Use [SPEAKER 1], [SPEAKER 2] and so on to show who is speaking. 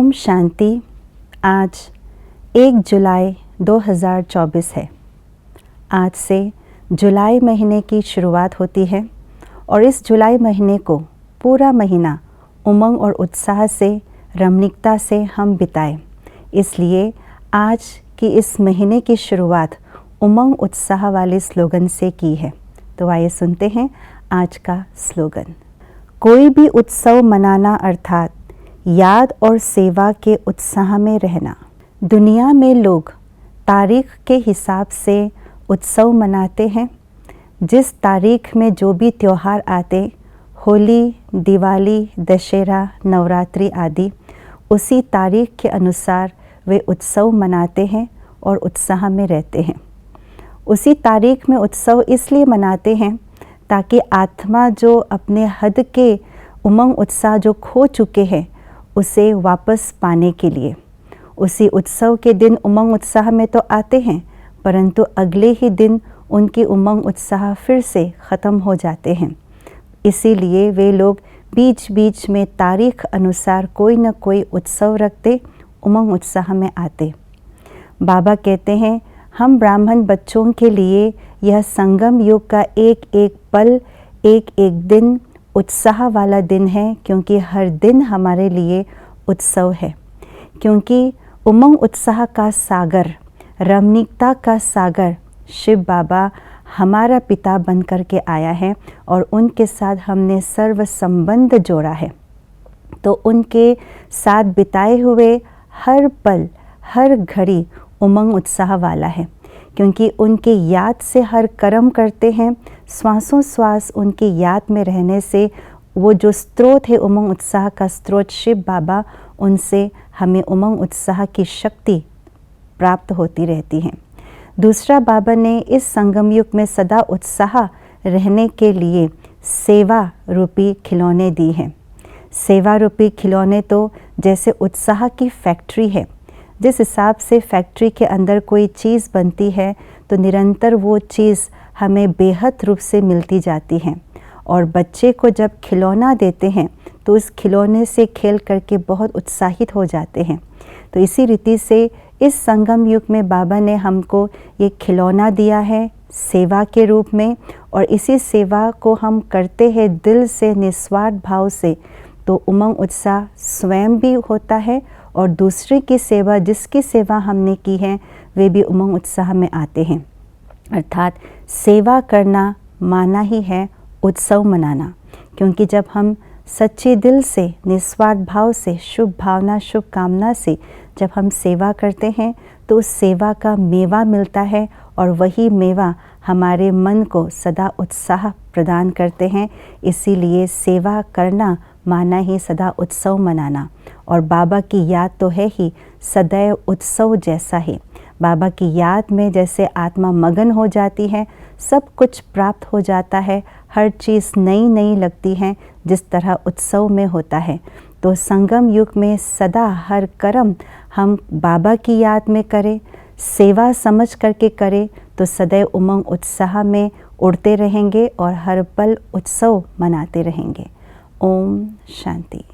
[SPEAKER 1] ओम शांति। आज 1 जुलाई 2024 है। आज से जुलाई महीने की शुरुआत होती है और इस जुलाई महीने को पूरा महीना उमंग और उत्साह से, रमणीकता से हम बिताएं। इसलिए आज की इस महीने की शुरुआत उमंग उत्साह वाले स्लोगन से की है। तो आइए सुनते हैं आज का स्लोगन। कोई भी उत्सव मनाना अर्थात याद और सेवा के उत्साह में रहना। दुनिया में लोग तारीख के हिसाब से उत्सव मनाते हैं। जिस तारीख में जो भी त्यौहार आते, होली, दिवाली, दशहरा, नवरात्रि आदि, उसी तारीख के अनुसार वे उत्सव मनाते हैं और उत्साह में रहते हैं। उसी तारीख में उत्सव इसलिए मनाते हैं ताकि आत्मा जो अपने हद के उमंग उत्साह जो खो चुके हैं उसे वापस पाने के लिए उसी उत्सव के दिन उमंग उत्साह में तो आते हैं, परंतु अगले ही दिन उनकी उमंग उत्साह फिर से ख़त्म हो जाते हैं। इसीलिए वे लोग बीच बीच में तारीख अनुसार कोई न कोई उत्सव रखते, उमंग उत्साह में आते। बाबा कहते हैं, हम ब्राह्मण बच्चों के लिए यह संगम युग का एक एक पल, एक एक दिन उत्साह वाला दिन है, क्योंकि हर दिन हमारे लिए उत्सव है। क्योंकि उमंग उत्साह का सागर, रमणीकता का सागर शिव बाबा हमारा पिता बन कर के आया है और उनके साथ हमने सर्व संबंध जोड़ा है। तो उनके साथ बिताए हुए हर पल, हर घड़ी उमंग उत्साह वाला है, क्योंकि उनके याद से हर कर्म करते हैं। श्वासों श्वास उनकी याद में रहने से वो जो स्रोत है उमंग उत्साह का स्रोत शिव बाबा, उनसे हमें उमंग उत्साह की शक्ति प्राप्त होती रहती है। दूसरा, बाबा ने इस संगम युग में सदा उत्साह रहने के लिए सेवा रूपी खिलौने दी हैं। सेवा रूपी खिलौने तो जैसे उत्साह की फैक्ट्री है। जिस हिसाब से फैक्ट्री के अंदर कोई चीज़ बनती है तो निरंतर वो चीज़ हमें बेहद रूप से मिलती जाती है, और बच्चे को जब खिलौना देते हैं तो उस खिलौने से खेल करके बहुत उत्साहित हो जाते हैं। तो इसी रीति से इस संगम युग में बाबा ने हमको ये खिलौना दिया है सेवा के रूप में, और इसी सेवा को हम करते हैं दिल से, निस्वार्थ भाव से, तो उमंग उत्साह स्वयं भी होता है और दूसरे की सेवा, जिसकी सेवा हमने की है, वे भी उमंग उत्साह में आते हैं। अर्थात सेवा करना माना ही है उत्सव मनाना, क्योंकि जब हम सच्चे दिल से, निस्वार्थ भाव से, शुभ भावना, शुभ कामना से जब हम सेवा करते हैं तो उस सेवा का मेवा मिलता है, और वही मेवा हमारे मन को सदा उत्साह प्रदान करते हैं। इसीलिए सेवा करना माना ही सदा उत्सव मनाना, और बाबा की याद तो है ही सदैव उत्सव जैसा ही। बाबा की याद में जैसे आत्मा मगन हो जाती है, सब कुछ प्राप्त हो जाता है, हर चीज़ नई नई लगती है, जिस तरह उत्सव में होता है। तो संगम युग में सदा हर कर्म हम बाबा की याद में करें, सेवा समझ करके करें, तो सदैव उमंग उत्साह में उड़ते रहेंगे और हर पल उत्सव मनाते रहेंगे। ओम शांति।